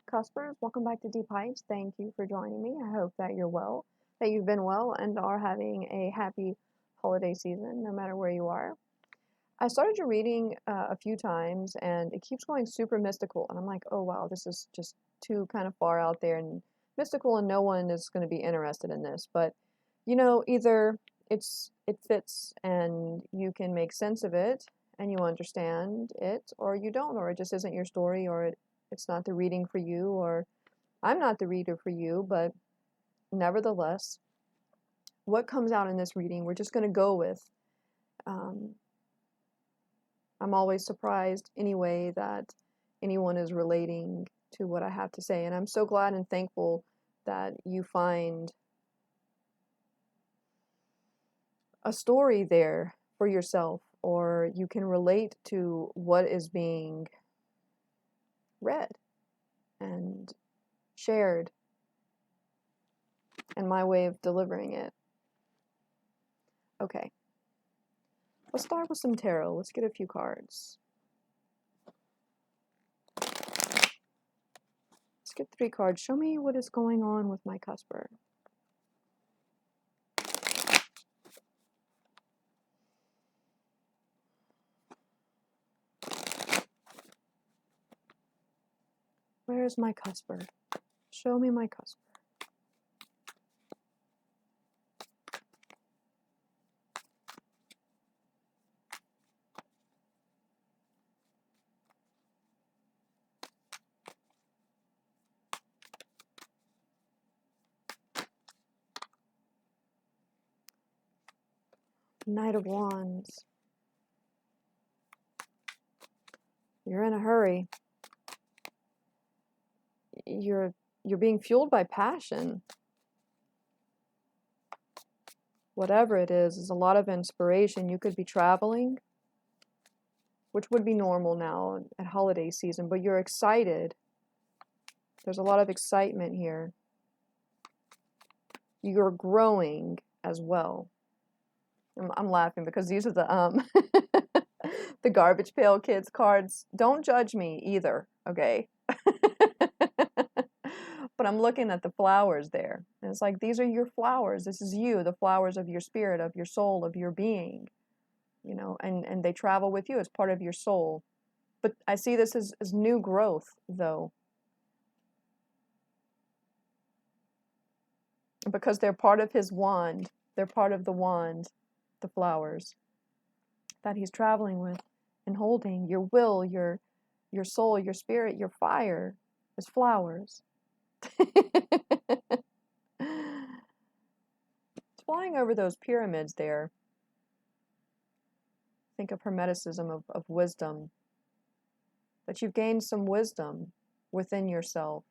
Cuspers, welcome back to Deep Heights. Thank you for joining me. I hope that you're well, that you've been well, and are having a happy holiday season, no matter where you are. I started your reading a few times, and it keeps going super mystical, and I'm like, oh wow, this is just too kind of far out there and mystical, and no one is going to be interested in this. But either it fits and you can make sense of it and you understand it, or you don't, or it just isn't your story, or it's not the reading for you, or I'm not the reader for you. But nevertheless, what comes out in this reading, we're just going to go with. I'm always surprised anyway that anyone is relating to what I have to say, and I'm so glad and thankful that you find a story there for yourself, or you can relate to what is being read and shared, and my way of delivering it. Okay, let's start with some tarot. Let's get a few cards. Let's get 3 cards. Show me what is going on with my cusper. Where is my cusper? Show me my cusper. Knight of Wands. You're in a hurry. You're being fueled by passion. Whatever it is a lot of inspiration. You could be traveling, which would be normal now at holiday season, but you're excited. There's a lot of excitement here. You're growing as well. I'm laughing because these are the the Garbage Pail Kids cards. Don't judge me either, okay? But I'm looking at the flowers there, and it's like, these are your flowers. This is you, the flowers of your spirit, of your soul, of your being, and they travel with you as part of your soul. But I see this as new growth, though, because they're part of his wand. They're part of the wand, the flowers that he's traveling with and holding. Your will, your soul, your spirit, your fire is flowers. It's flying over those pyramids there. Think of hermeticism, of wisdom. That you've gained some wisdom within yourself.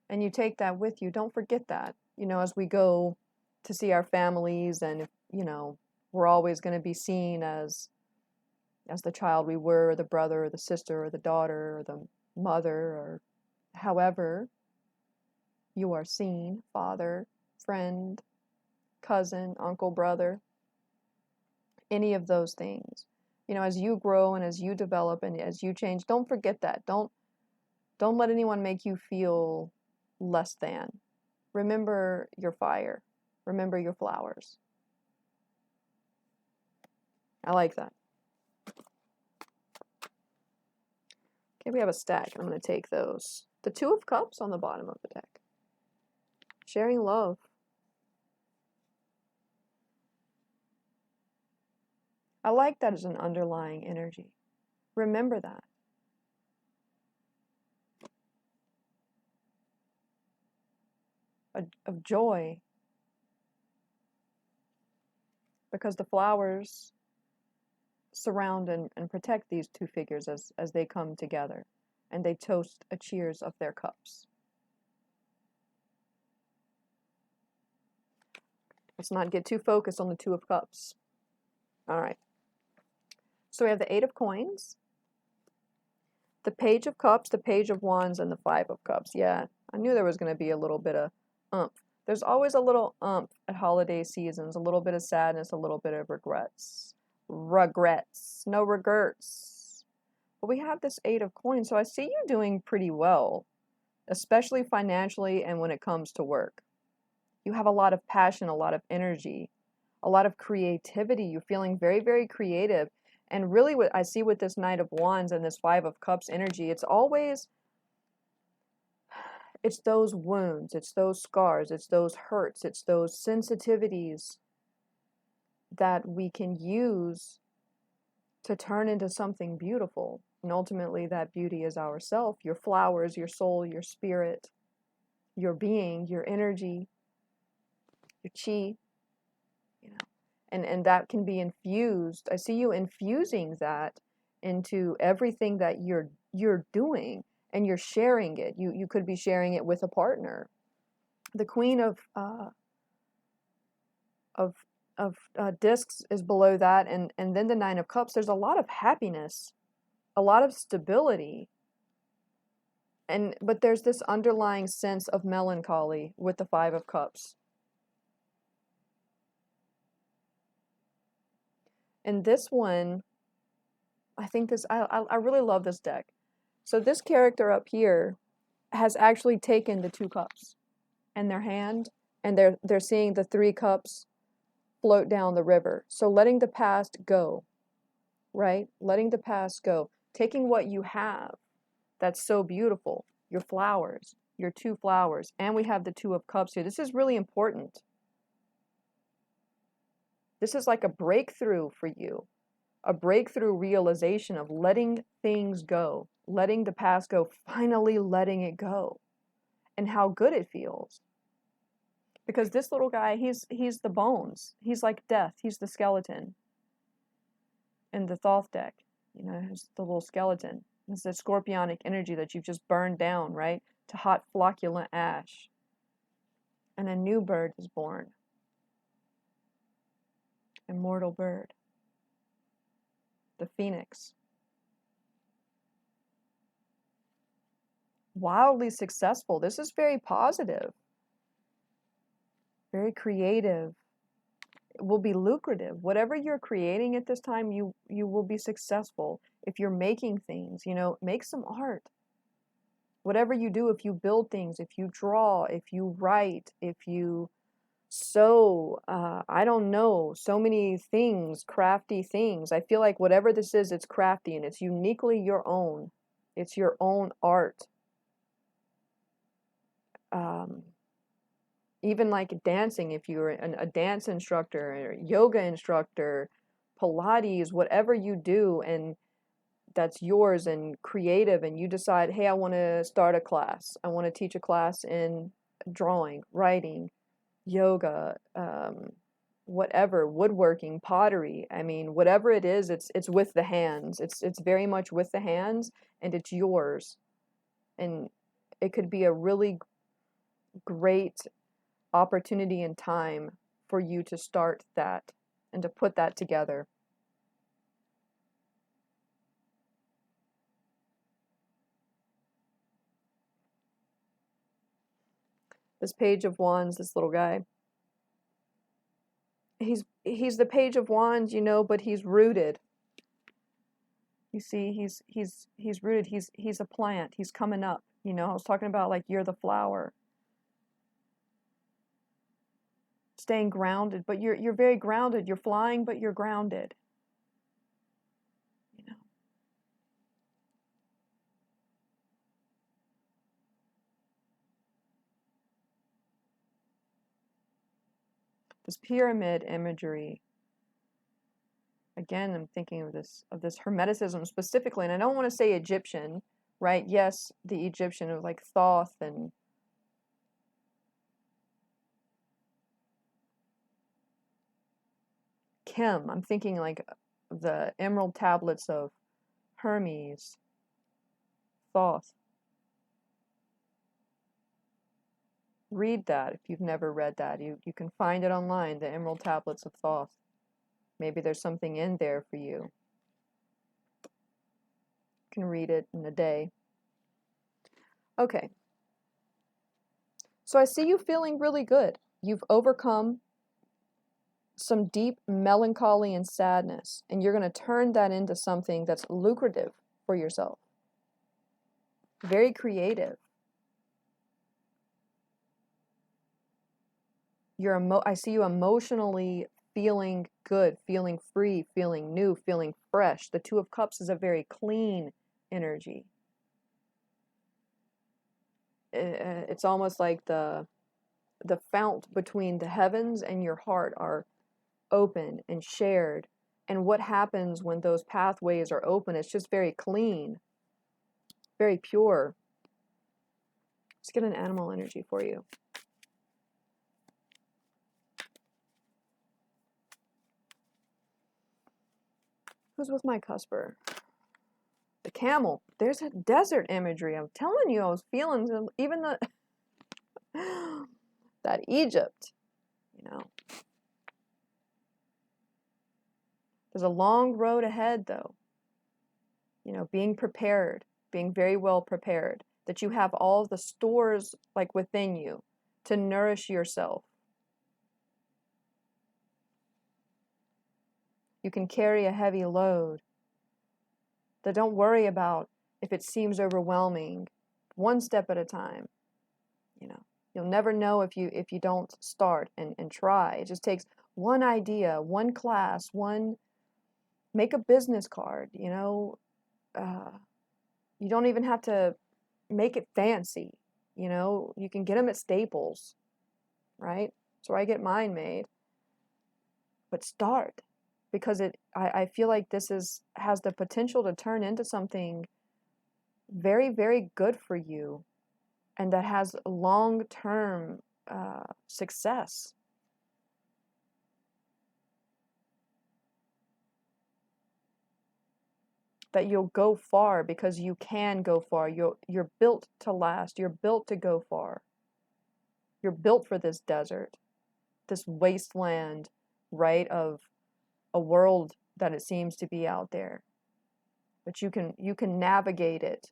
And you take that with you. Don't forget that. As we go to see our families, and we're always going to be seen as the child we were, or the brother, or the sister, or the daughter, or the mother, or however you are seen, father, friend, cousin, uncle, brother, any of those things. As you grow and as you develop and as you change, don't forget that. Don't let anyone make you feel less than. Remember your fire. Remember your flowers. I like that. Okay, we have a stack. I'm going to take those. The 2 of Cups on the bottom of the deck. Sharing love. I like that as an underlying energy. Remember that. Of joy. Because the flowers surround and protect these 2 figures as they come together. And they toast a cheers of their cups. Let's not get too focused on the 2 of Cups. All right. So we have the 8 of Coins, the Page of Cups, the Page of Wands, and the 5 of Cups. Yeah, I knew there was going to be a little bit of umph. There's always a little umph at holiday seasons, a little bit of sadness, a little bit of regrets. No regrets. But we have this Eight of Coins, so I see you doing pretty well, especially financially and when it comes to work. You have a lot of passion, a lot of energy, a lot of creativity. You're feeling very, very creative. And really what I see with this Knight of Wands and this Five of Cups energy, it's those wounds, it's those scars, it's those hurts, it's those sensitivities that we can use to turn into something beautiful. And ultimately that beauty is ourself, your flowers, your soul, your spirit, your being, your energy, your chi, you know. And that can be infused. I see you infusing that into everything that you're doing, and you're sharing it. You could be sharing it with a partner. The Queen of discs is below that, and then the Nine of Cups. There's a lot of happiness, a lot of stability, but there's this underlying sense of melancholy with the Five of Cups. And this one, I think this, I really love this deck. So this character up here has actually taken the Two Cups in their hand, and they're seeing the Three Cups float down the river. So letting the past go, right? Letting the past go. Taking what you have that's so beautiful, your flowers, your two flowers, and we have the Two of Cups here. This is really important. This is like a breakthrough for you, a breakthrough realization of letting things go, letting the past go, finally letting it go, and how good it feels. Because this little guy, he's the bones. He's like death. He's the skeleton in the Thoth deck. You know, he's the little skeleton. It's the scorpionic energy that you've just burned down, right, to hot flocculent ash. And a new bird is born. Immortal bird. The phoenix. Wildly successful. This is very positive. Very creative. It will be lucrative. Whatever you're creating at this time, you will be successful. If you're making things, you know, make some art. Whatever you do, if you build things, if you draw, if you write, if you sew, I don't know, so many things, crafty things. I feel like whatever this is, it's crafty and it's uniquely your own. It's your own art. Even like dancing, if you're a dance instructor, or yoga instructor, Pilates, whatever you do and that's yours and creative, and you decide, hey, I want to start a class. I want to teach a class in drawing, writing, yoga, whatever, woodworking, pottery. I mean, whatever it is, it's with the hands. It's very much with the hands, and it's yours. And it could be a really great opportunity and time for you to start that and to put that together. This Page of Wands, this little guy, he's the Page of Wands, you know, but he's rooted. You see, he's rooted. He's a plant. He's coming up. You know, I was talking about like you're the flower. Staying grounded, but you're very grounded. You're flying, but you're grounded. You know. This pyramid imagery. Again, I'm thinking of this hermeticism specifically, and I don't want to say Egyptian, right? Yes, the Egyptian of like Thoth and Kim. I'm thinking like the emerald tablets of Hermes, Thoth. Read that if you've never read that. You can find it online, the emerald tablets of Thoth. Maybe there's something in there for you. You can read it in a day. Okay. So I see you feeling really good. You've overcome some deep melancholy and sadness, and you're going to turn that into something that's lucrative for yourself. Very creative. I see you emotionally feeling good, feeling free, feeling new, feeling fresh. The Two of Cups is a very clean energy. It's almost like the fount between the heavens and your heart are open and shared. And what happens when those pathways are open? It's just very clean, very pure. Let's get an animal energy for you. Who's with my cusper? The camel. There's a desert imagery. I'm telling you, I was feeling even the that Egypt, you know. There's a long road ahead, though. You know, being prepared, being very well prepared, that you have all the stores like within you to nourish yourself. You can carry a heavy load. That don't worry about if it seems overwhelming, one step at a time. You know, you'll never know if you don't start and try. It just takes one idea, one class, make a business card, you know. You don't even have to make it fancy, you know. You can get them at Staples, right? That's where I get mine made. But start, because I feel like this has the potential to turn into something very, very good for you, and that has long-term success. That you'll go far, because you can go far. You're built to last. You're built to go far. You're built for this desert, this wasteland, right, of a world that it seems to be out there. But you can navigate it,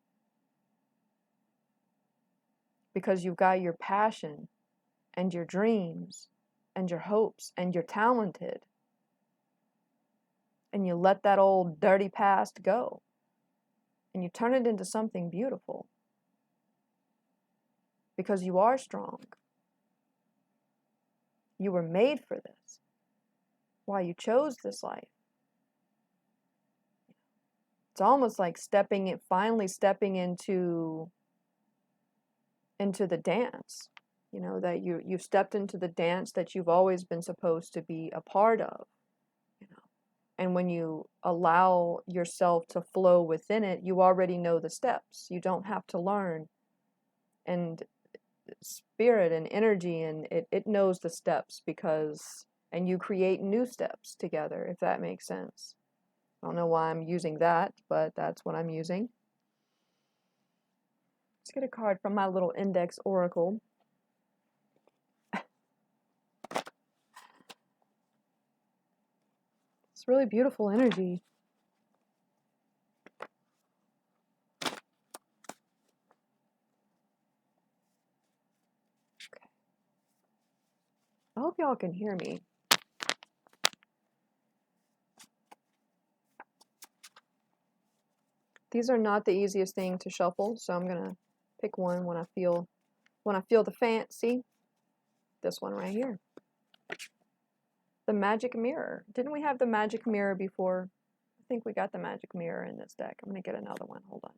because you've got your passion and your dreams and your hopes, and you're talented. And you let that old dirty past go, and you turn it into something beautiful, because you are strong. You were made for this. Why you chose this life. It's almost like finally stepping into the dance. You know, that you've stepped into the dance that you've always been supposed to be a part of. You know, and when you allow yourself to flow within it, you already know the steps. You don't have to learn. And spirit and energy, and it knows the steps, and you create new steps together, if that makes sense. I don't know why I'm using that, but that's what I'm using. Let's get a card from my little index oracle. It's really beautiful energy. Okay. I hope y'all can hear me. These are not the easiest thing to shuffle, so I'm gonna pick one when I feel the fancy. This one right here. The Magic Mirror. Didn't we have the Magic Mirror before? I think we got the Magic Mirror in this deck. I'm gonna get another one. Hold on.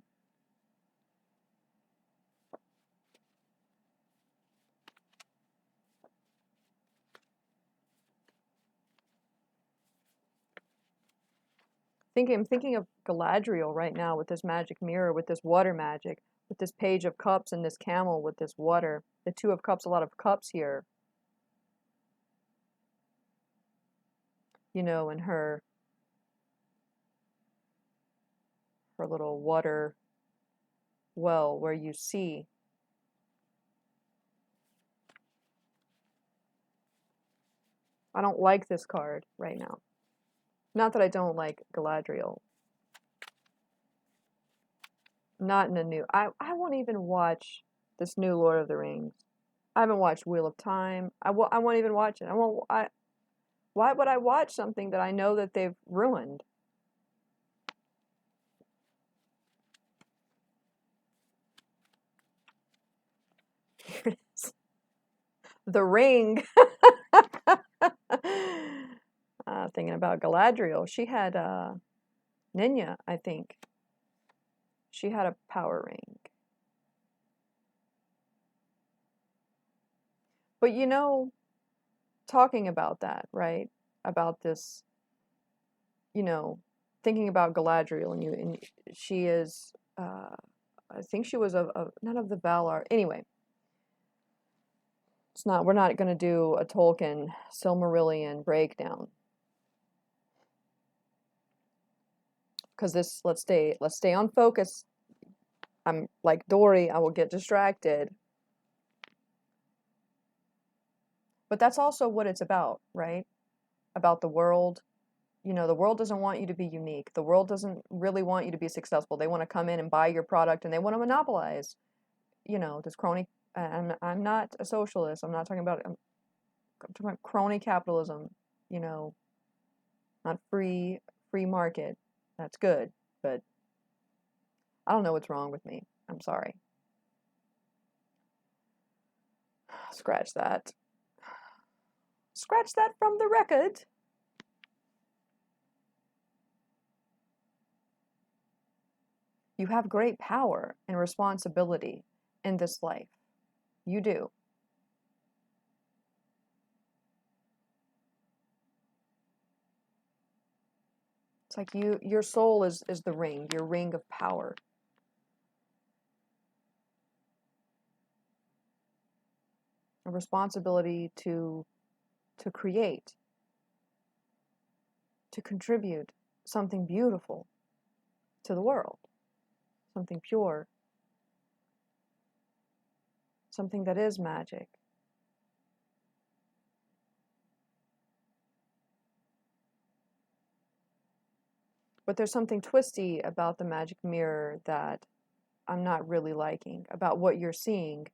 I'm thinking of Galadriel right now with this Magic Mirror, with this water magic, with this Page of Cups and this camel with this water. The Two of Cups, a lot of cups here. You know, in her little water well where you see. I don't like this card right now. Not that I don't like Galadriel. Not in a new... I won't even watch this new Lord of the Rings. I haven't watched Wheel of Time. I won't even watch it. Why would I watch something that I know that they've ruined? The ring. Thinking about Galadriel. She had Ninya, I think. She had a power ring. But you know, talking about that, right? About this, you know, thinking about Galadriel, and she is, I think she was not of the Valar. Anyway, it's not. We're not going to do a Tolkien Silmarillion breakdown because this. Let's stay on focus. I'm like Dory. I will get distracted. But that's also what it's about, right? About the world. You know, the world doesn't want you to be unique. The world doesn't really want you to be successful. They want to come in and buy your product, and they want to monopolize. You know, this crony. I'm not a socialist. I'm not talking about. I'm talking about crony capitalism. You know, not free market. That's good, but I don't know what's wrong with me. I'm sorry. Scratch that. Scratch that from the record. You have great power and responsibility in this life. You do. It's like your soul is the ring, your ring of power. A responsibility to create, to contribute something beautiful to the world, something pure, something that is magic. But there's something twisty about the magic mirror that I'm not really liking, about what you're seeing,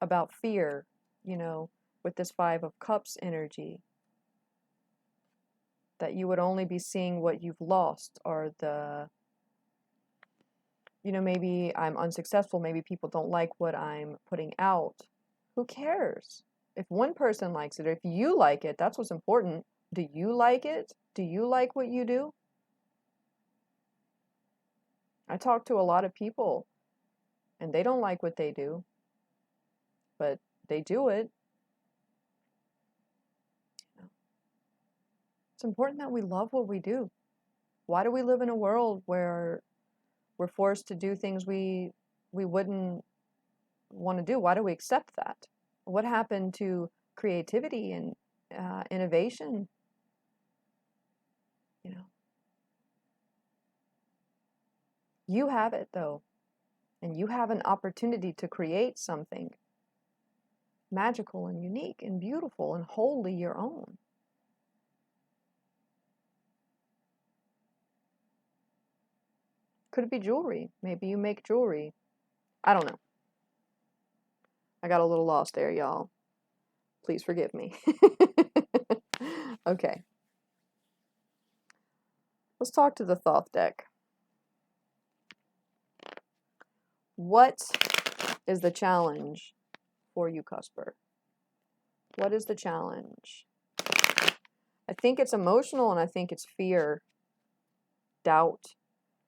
about fear, you know, with this Five of Cups energy. That you would only be seeing what you've lost, or the, you know, maybe I'm unsuccessful, maybe people don't like what I'm putting out. Who cares? If one person likes it, or if you like it, that's what's important. Do you like it? Do you like what you do? I talk to a lot of people, and they don't like what they do, but they do it. It's important that we love what we do. Why do we live in a world where we're forced to do things we wouldn't want to do? Why do we accept that? What happened to creativity and innovation? You know, you have it though, and you have an opportunity to create something magical and unique and beautiful and wholly your own. Could it be jewelry? Maybe you make jewelry. I don't know. I got a little lost there, y'all. Please forgive me. Okay. Let's talk to the Thoth deck. What is the challenge for you, Cusper? What is the challenge? I think it's emotional, and I think it's fear, doubt.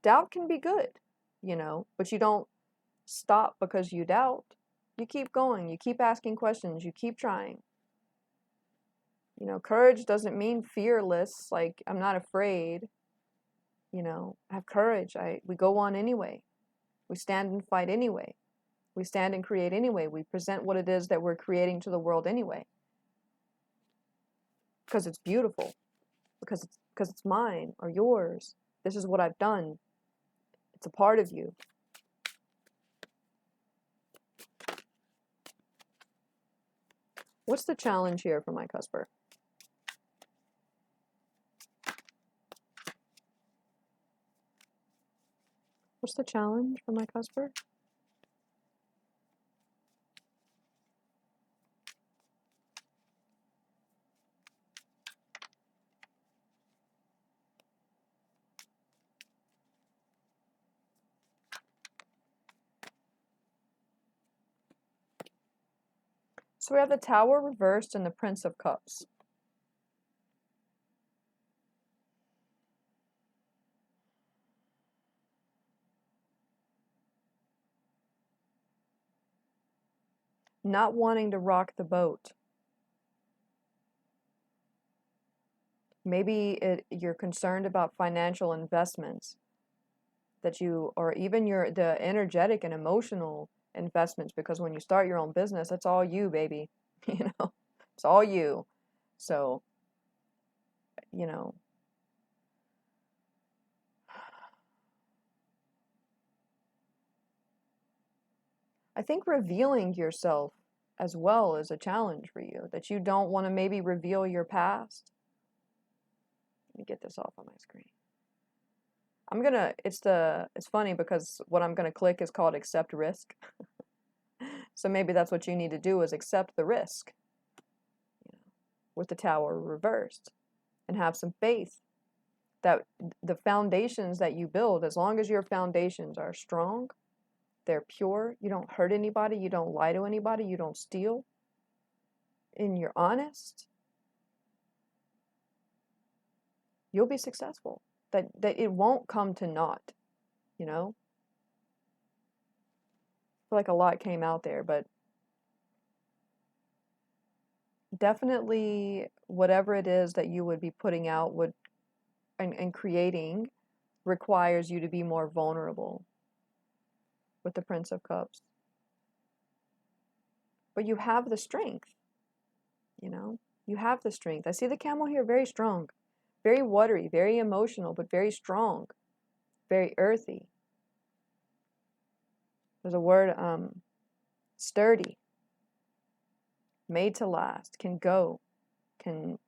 Doubt can be good, you know, but you don't stop because you doubt. You keep going. You keep asking questions. You keep trying. You know, courage doesn't mean fearless, like I'm not afraid. You know, I have courage. We go on anyway. We stand and fight anyway. We stand and create anyway. We present what it is that we're creating to the world anyway. Because it's beautiful. Because it's mine or yours. This is what I've done. It's a part of you. What's the challenge here for my Cusper? What's the challenge for my Cusper? So we have the Tower reversed and the Prince of Cups. Not wanting to rock the boat. Maybe you're concerned about financial investments that you, or even the energetic and emotional investments, because when you start your own business, it's all you, baby. You know, it's all you. So, you know, I think revealing yourself as well is a challenge for you, that you don't want to maybe reveal your past. Let me get this off on my screen. It's funny because what I'm gonna click is called accept risk. So maybe that's what you need to do, is accept the risk, you know, with the Tower reversed, and have some faith that the foundations that you build, as long as your foundations are strong, they're pure, you don't hurt anybody, you don't lie to anybody, you don't steal, and you're honest, you'll be successful. That it won't come to naught, you know? I feel like a lot came out there, but definitely whatever it is that you would be putting out and creating requires you to be more vulnerable with the Prince of Cups. But you have the strength, you know? You have the strength. I see the Camel here very strong, very watery, very emotional, but very strong, very earthy. There's a word, sturdy, made to last, can go, can...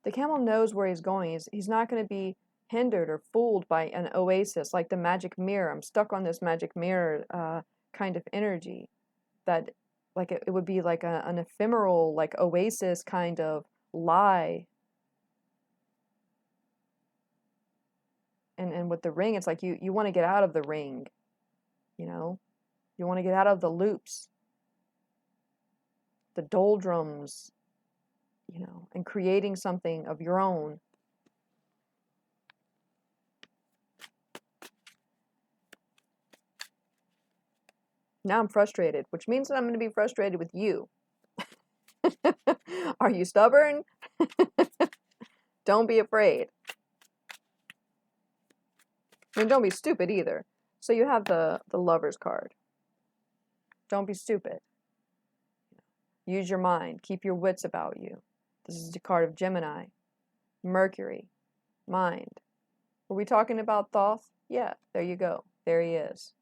The Camel knows where he's going. He's not going to be hindered or fooled by an oasis like the magic mirror. I'm stuck on this magic mirror kind of energy, that like it would be like an ephemeral, like oasis kind of lie. And with the ring, it's like you want to get out of the ring, you know? You want to get out of the loops, the doldrums, you know, and creating something of your own. Now I'm frustrated, which means that I'm going to be frustrated with you. Are you stubborn? Don't be afraid. I mean, don't be stupid either. So you have the Lover's card. Don't be stupid. Use your mind. Keep your wits about you. This is the card of Gemini. Mercury. Mind. Were we talking about Thoth? Yeah, there you go. There he is.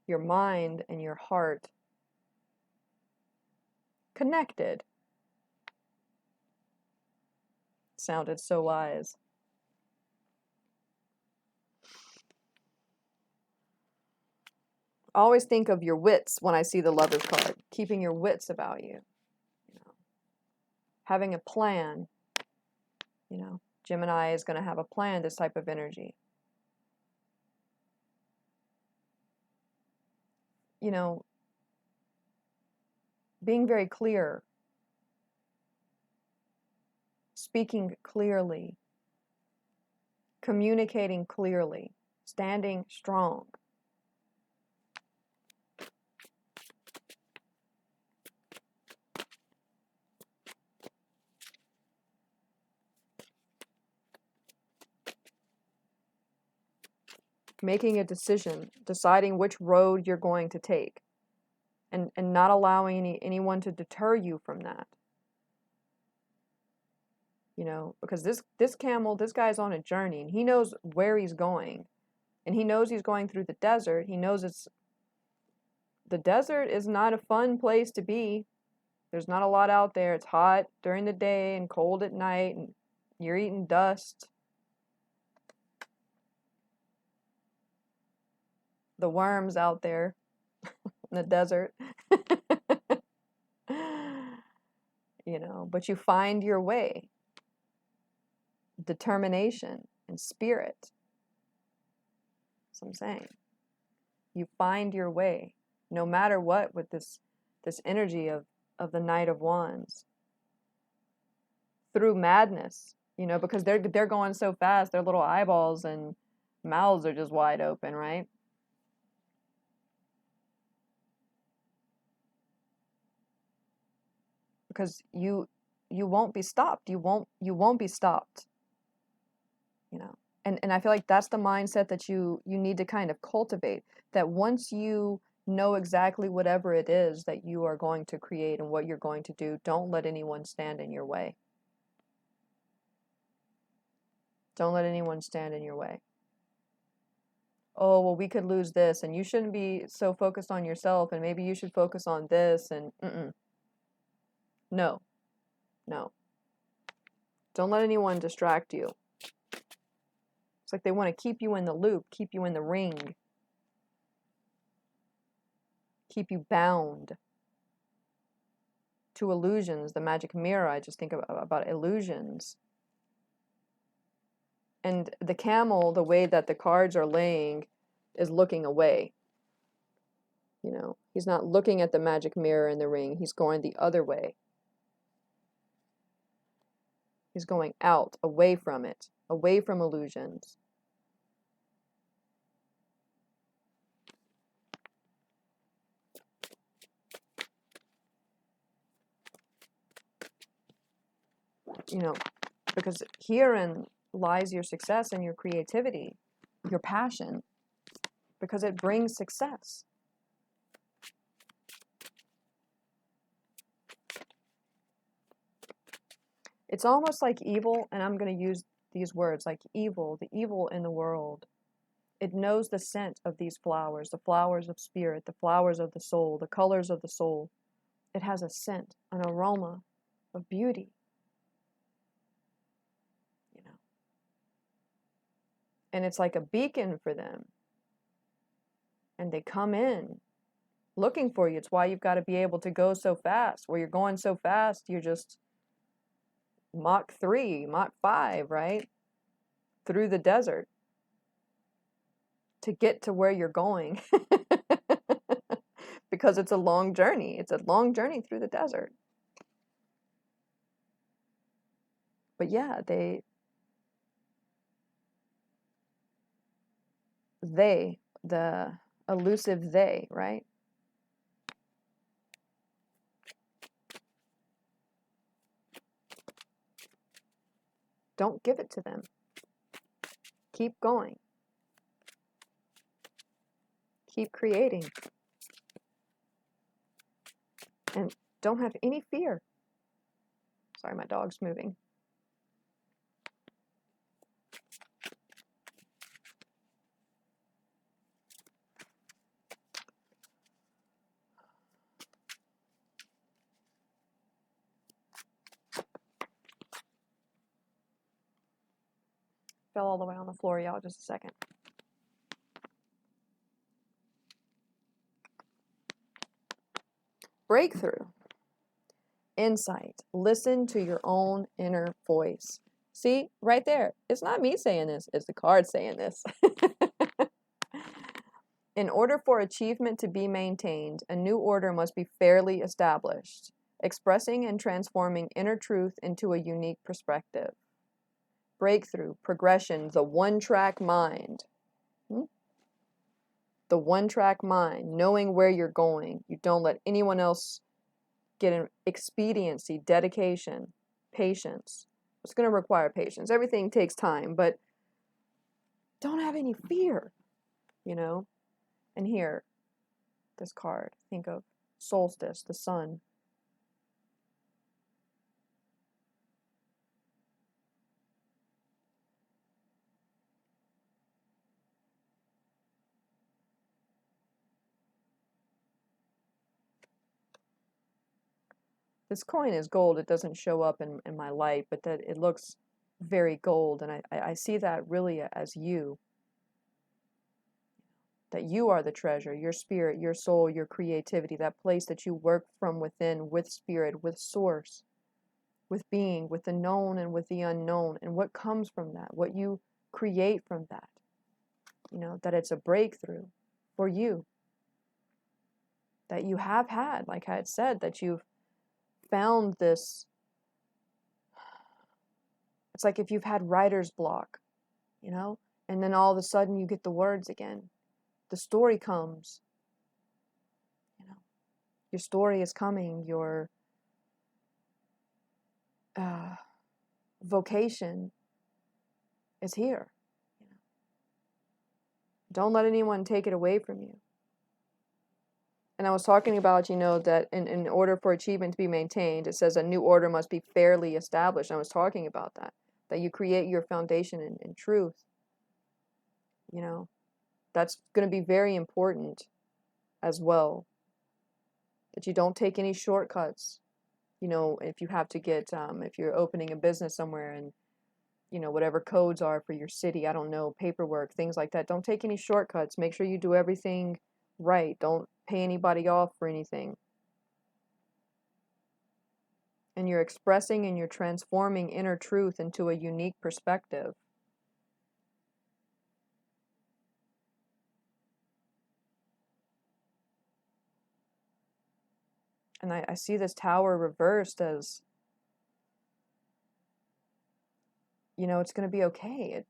Your mind and your heart connected. Sounded so wise. I always think of your wits when I see the Lover's card. Keeping your wits about you. You know, having a plan. You know, Gemini is going to have a plan, this type of energy. You know, being very clear. Speaking clearly. Communicating clearly. Standing strong. Making a decision, deciding which road you're going to take, and not allowing anyone to deter you from that. You know, because this camel, this guy's on a journey, and he knows where he's going, and he knows he's going through the desert. He knows the desert is not a fun place to be. There's not a lot out there. It's hot during the day and cold at night, and you're eating dust. The worms out there. in the desert. You know, but you find your way. Determination and spirit. That's what I'm saying. You find your way, no matter what, with this energy of the Knight of Wands. Through madness, you know, because they're going so fast, their little eyeballs and mouths are just wide open, right? Because you won't be stopped. You won't be stopped. You know. And I feel like that's the mindset that you need to kind of cultivate. That once you know exactly whatever it is that you are going to create and what you're going to do, don't let anyone stand in your way. Don't let anyone stand in your way. Oh, well, we could lose this, and you shouldn't be so focused on yourself, and maybe you should focus on this, and no, no. Don't let anyone distract you. It's like they want to keep you in the loop, keep you in the ring, keep you bound to illusions. The magic mirror, I just think about illusions. And the camel, the way that the cards are laying, is looking away. You know, he's not looking at the magic mirror in the ring. He's going the other way. He's going out, away from it, away from illusions. You know, because herein lies your success and your creativity, your passion, because it brings success. It's almost like evil, and I'm going to use these words, like evil, the evil in the world. It knows the scent of these flowers, the flowers of spirit, the flowers of the soul, the colors of the soul. It has a scent, an aroma of beauty. You know. And it's like a beacon for them. And they come in looking for you. It's why you've got to be able to go so fast. Where you're going so fast, you're just Mach 3, Mach 5, right? Through the desert to get to where you're going. Because it's a long journey. It's a long journey through the desert. But yeah, the elusive they, right? Don't give it to them. Keep going. Keep creating. And don't have any fear. Sorry, my dog's moving. Fell all the way on the floor, y'all. Just a second. Breakthrough. Insight. Listen to your own inner voice. See, right there. It's not me saying this. It's the card saying this. In order for achievement to be maintained, a new order must be fairly established, expressing and transforming inner truth into a unique perspective. Breakthrough, progression, the one-track mind. The one-track mind, knowing where you're going. You don't let anyone else get an expediency, dedication, patience. It's going to require patience. Everything takes time, but don't have any fear, you know? And here, this card, think of Solstice, the sun. This coin is gold. It doesn't show up in my light, but that it looks very gold. And I see that really as you. that you are the treasure, your spirit, your soul, your creativity, that place that you work from within, with spirit, with source, with being, with the known and with the unknown, and what comes from that, what you create from that. You know, that it's a breakthrough for you, that you have had, like I had said, that you've found this. It's like if you've had writer's block, you know, and then all of a sudden you get the words again. The story comes, you know, your story is coming, your vocation is here. You know. Don't let anyone take it away from you. And I was talking about, you know, that in order for achievement to be maintained, it says a new order must be fairly established. I was talking about that you create your foundation in truth. You know, that's going to be very important as well. That you don't take any shortcuts. You know, if you have to get, if you're opening a business somewhere and, you know, whatever codes are for your city, I don't know, paperwork, things like that. Don't take any shortcuts. Make sure you do everything right. Don't pay anybody off for anything. And you're expressing and you're transforming inner truth into a unique perspective. And I see this tower reversed as, you know, it's going to be okay.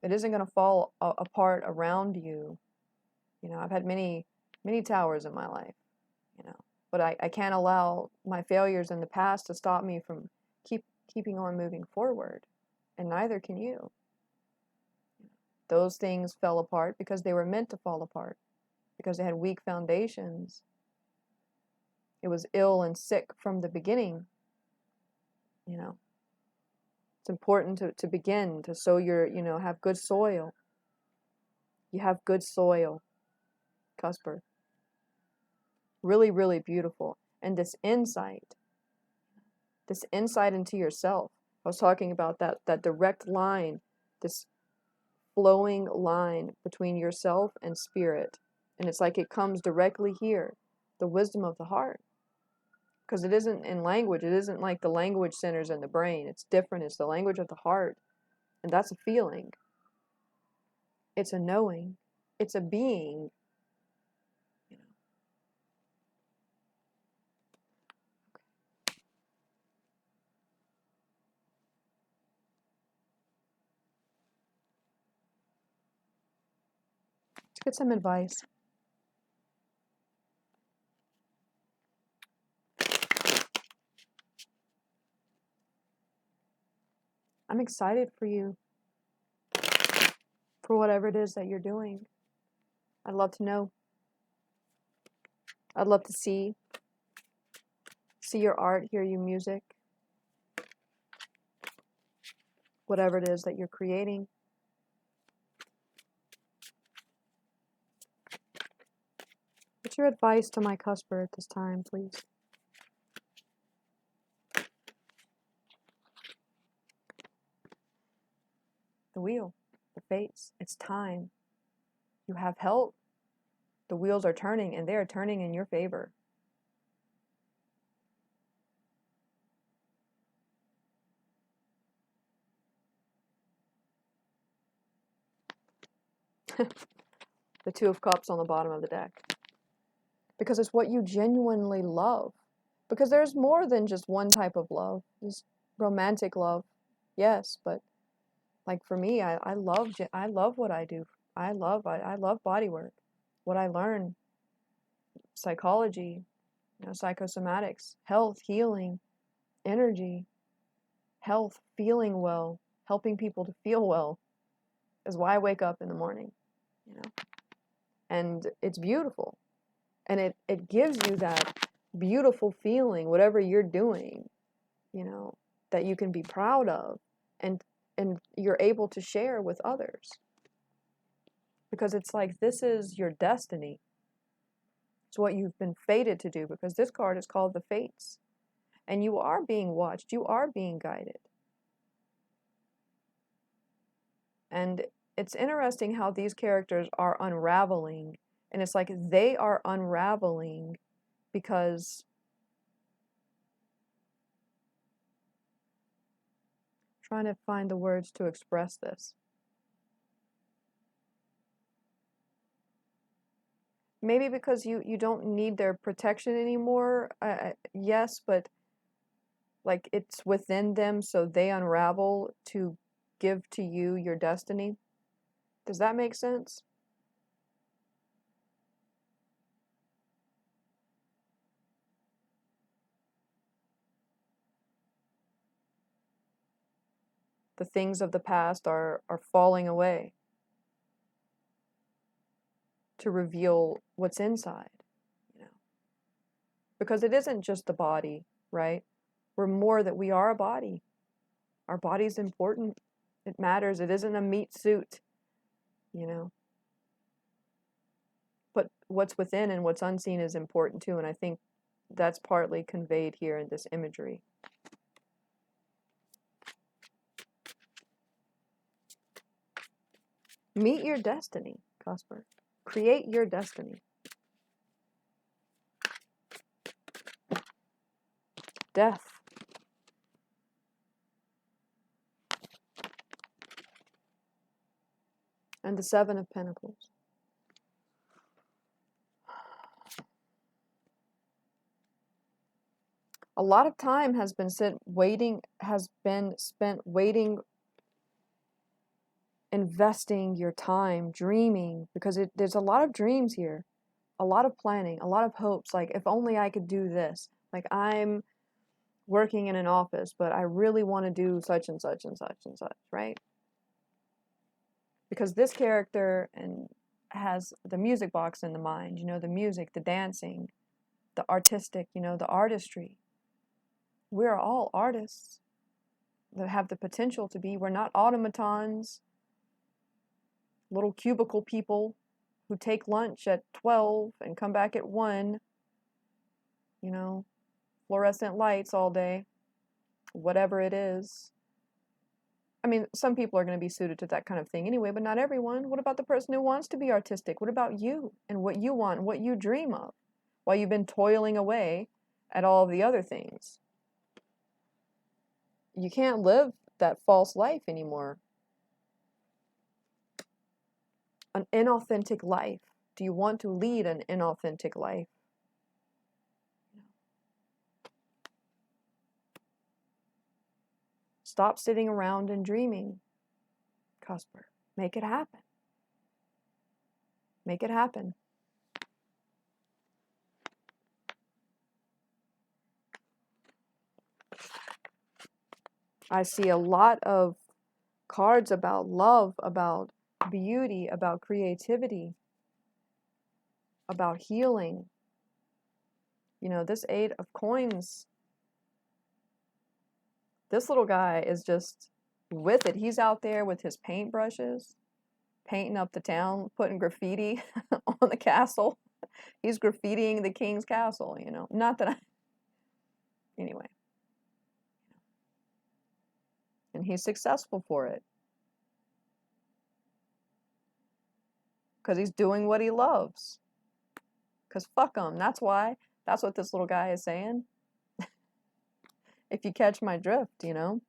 It isn't going to fall apart around you. You know, I've had many towers in my life, you know, but I can't allow my failures in the past to stop me from keeping on moving forward, and neither can you. Those things fell apart because they were meant to fall apart, because they had weak foundations. It was ill and sick from the beginning, you know. It's important to begin, to sow your, you know, have good soil. You have good soil, Cusper. Really, really beautiful. And this insight into yourself. I was talking about that direct line, this flowing line between yourself and spirit. And it's like it comes directly here, the wisdom of the heart. Because it isn't in language. It isn't like the language centers in the brain. It's different. It's the language of the heart. And that's a feeling. It's a knowing. It's a being. You know. Let's get some advice. I'm excited for you, for whatever it is that you're doing. I'd love to know. I'd love to see your art, hear your music, whatever it is that you're creating. What's your advice to my Cusper at this time, please? The wheel, the fates, it's time. You have help. The wheels are turning, and they are turning in your favor. The Two of Cups on the bottom of the deck. Because it's what you genuinely love. Because there's more than just one type of love. There's romantic love, yes, but like for me, I love what I do. I love body work. What I learn, psychology, you know, psychosomatics, health, healing, energy, health, feeling well, helping people to feel well is why I wake up in the morning, you know. And it's beautiful. And it gives you that beautiful feeling, whatever you're doing, you know, that you can be proud of and you're able to share with others. Because it's like this is your destiny. It's what you've been fated to do, because this card is called the Fates. And you are being watched, you are being guided. And it's interesting how these characters are unraveling, and it's like they are unraveling because I'm trying to find the words to express this. Maybe because you don't need their protection anymore. Yes, but like it's within them, so they unravel to give to you your destiny. Does that make sense? The things of the past are falling away to reveal what's inside, you know. Because it isn't just the body, right? We're more that we are a body. Our body's important. It matters. It isn't a meat suit, you know. But what's within and what's unseen is important too, and I think that's partly conveyed here in this imagery. Meet your destiny, Cusper. Create your destiny. Death. And the Seven of Pentacles. A lot of time has been spent waiting, investing your time, dreaming, because there's a lot of dreams here, a lot of planning, a lot of hopes, like if only I could do this. Like I'm working in an office, but I really want to do such and such and such and such, right? Because this character has the music box in the mind, you know, the music, the dancing, the artistic, you know, the artistry. We're all artists that have the potential to be. We're not automatons, little cubicle people who take lunch at 12 and come back at 1, you know, fluorescent lights all day, whatever it is. I mean, some people are going to be suited to that kind of thing anyway, but not everyone. What about the person who wants to be artistic? What about you and what you want and what you dream of while you've been toiling away at all of the other things? You can't live that false life anymore. An inauthentic life. Do you want to lead an inauthentic life? Stop sitting around and dreaming, Cusper. Make it happen. Make it happen. I see a lot of cards about love, about beauty, about creativity, about healing. You know, this 8 of coins, this little guy is just with it. He's out there with his paintbrushes, painting up the town, putting graffiti on the castle. He's graffitiing the king's castle, you know. Not that I... Anyway. And he's successful for it. Because he's doing what he loves. Because fuck him. That's why. That's what this little guy is saying. If you catch my drift, you know.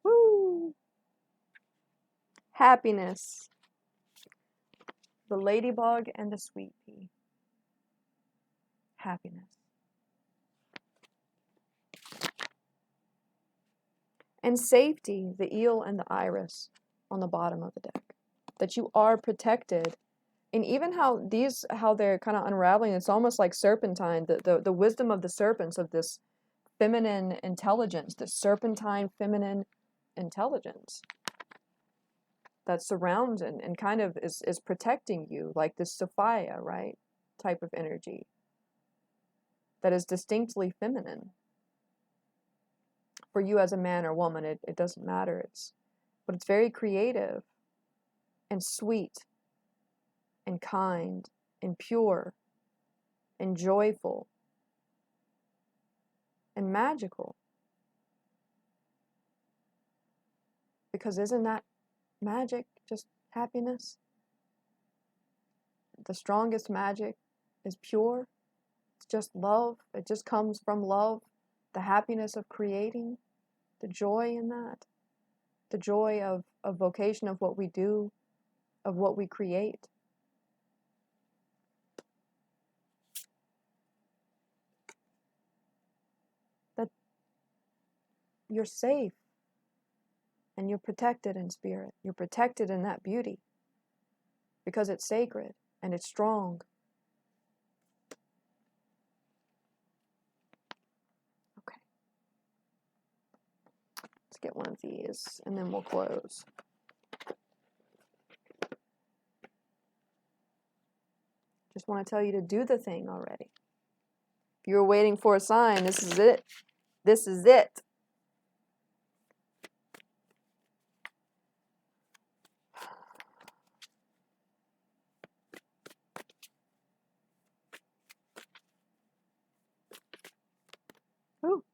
Woo! Happiness. The ladybug and the sweet pea. Happiness. And safety, the eel and the iris on the bottom of the deck. That you are protected. And even how they're kind of unraveling, it's almost like serpentine, the wisdom of the serpents, of this feminine intelligence, this serpentine feminine intelligence that surrounds and kind of is protecting you, like this Sophia, right, type of energy that is distinctly feminine. for you as a man or woman, it doesn't matter. But it's very creative and sweet and kind and pure and joyful and magical. Because isn't that magic just happiness? The strongest magic is pure. It's just love. It just comes from love. The happiness of creating, the joy in that, the joy of vocation of what we do, of what we create. That you're safe and you're protected in spirit. You're protected in that beauty because it's sacred and it's strong. Okay. Let's get one of these and then we'll close. Just want to tell you to do the thing already. If you were waiting for a sign, this is it. This is it. Ooh.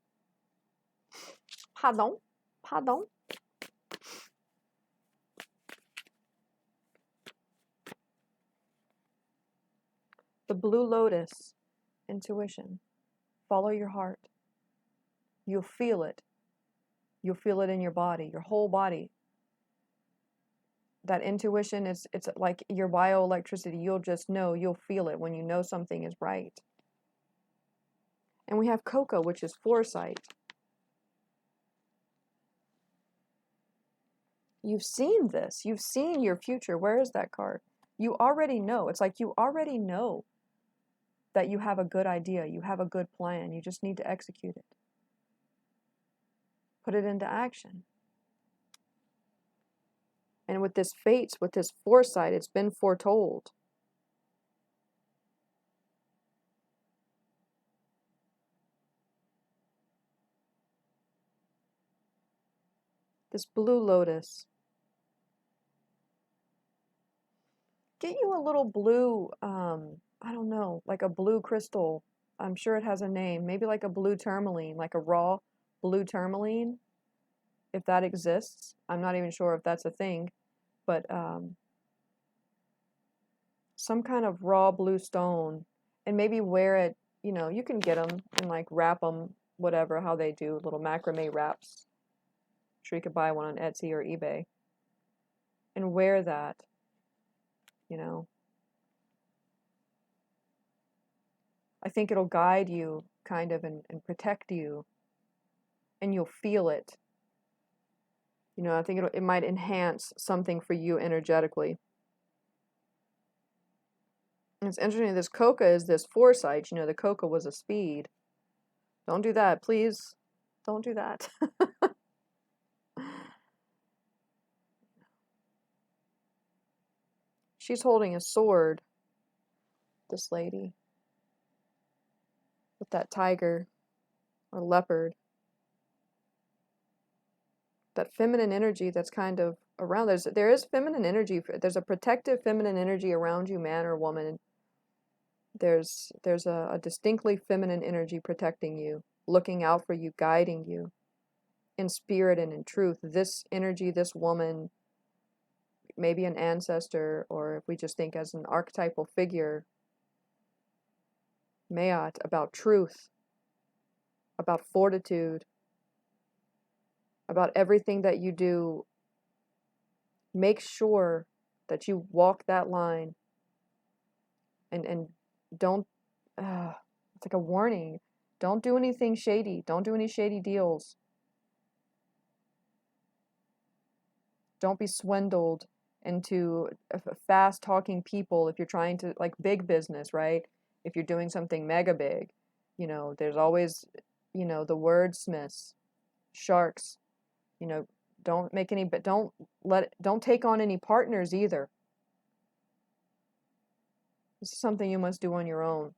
Pardon. Pardon. The blue lotus, intuition. Follow your heart. You'll feel it. You'll feel it in your body, your whole body. That intuition it's like your bioelectricity. You'll just know, you'll feel it when you know something is right. And we have coca, which is foresight. You've seen this. You've seen your future. Where is that card? You already know. It's like you already know that you have a good idea. You have a good plan. You just need to execute it. Put it into action. And with this fates, with this foresight, it's been foretold. This blue lotus. Get you a little blue, I don't know, like a blue crystal. I'm sure it has a name. Maybe like a blue tourmaline, like a raw blue tourmaline, if that exists. I'm not even sure if that's a thing, but some kind of raw blue stone, and maybe wear it, you know, you can get them and like wrap them, whatever, how they do, little macrame wraps. I'm sure you could buy one on Etsy or eBay. And wear that, you know. I think it'll guide you kind of and protect you, and you'll feel it. You know, I think it might enhance something for you energetically. And it's interesting, this coca is this foresight. You know, the coca was a speed. Don't do that, please. Don't do that. She's holding a sword, this lady, with that tiger or leopard. That feminine energy that's kind of around. There is feminine energy. There's a protective feminine energy around you, man or woman. There's a distinctly feminine energy protecting you, looking out for you, guiding you in spirit and in truth. This energy, this woman, maybe an ancestor, or if we just think as an archetypal figure, Mayat, about truth, about fortitude, about everything that you do. Make sure that you walk that line and don't, it's like a warning. Don't do anything shady. Don't do any shady deals. Don't be swindled into fast talking people if you're trying to, like, big business, right? If you're doing something mega big, you know, there's always, you know, the wordsmiths, sharks, you know, don't make any, but don't take on any partners either. This is something you must do on your own.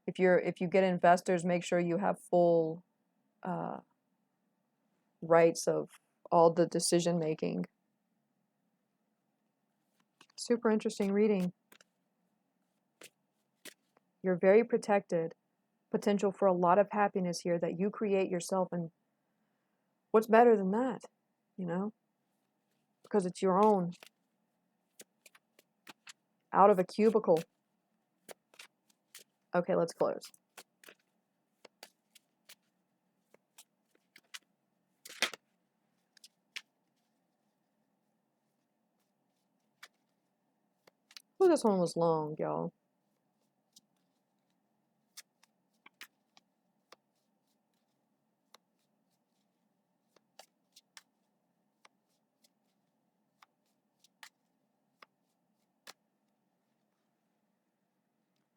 If you get investors, make sure you have full rights of all the decision making. Super interesting reading. You're very protected. Potential for a lot of happiness here that you create yourself, and what's better than that, you know? Because it's your own. Out of a cubicle. Okay, let's close. Oh, this one was long, y'all.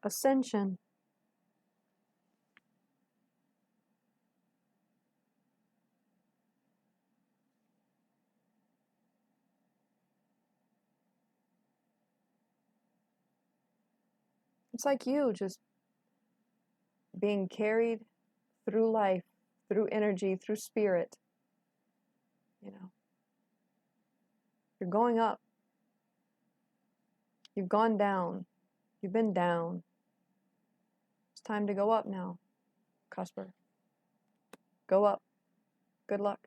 Ascension. It's like you just being carried through life, through energy, through spirit. You know, you're going up. You've gone down. You've been down. It's time to go up now, Cusper. Go up. Good luck.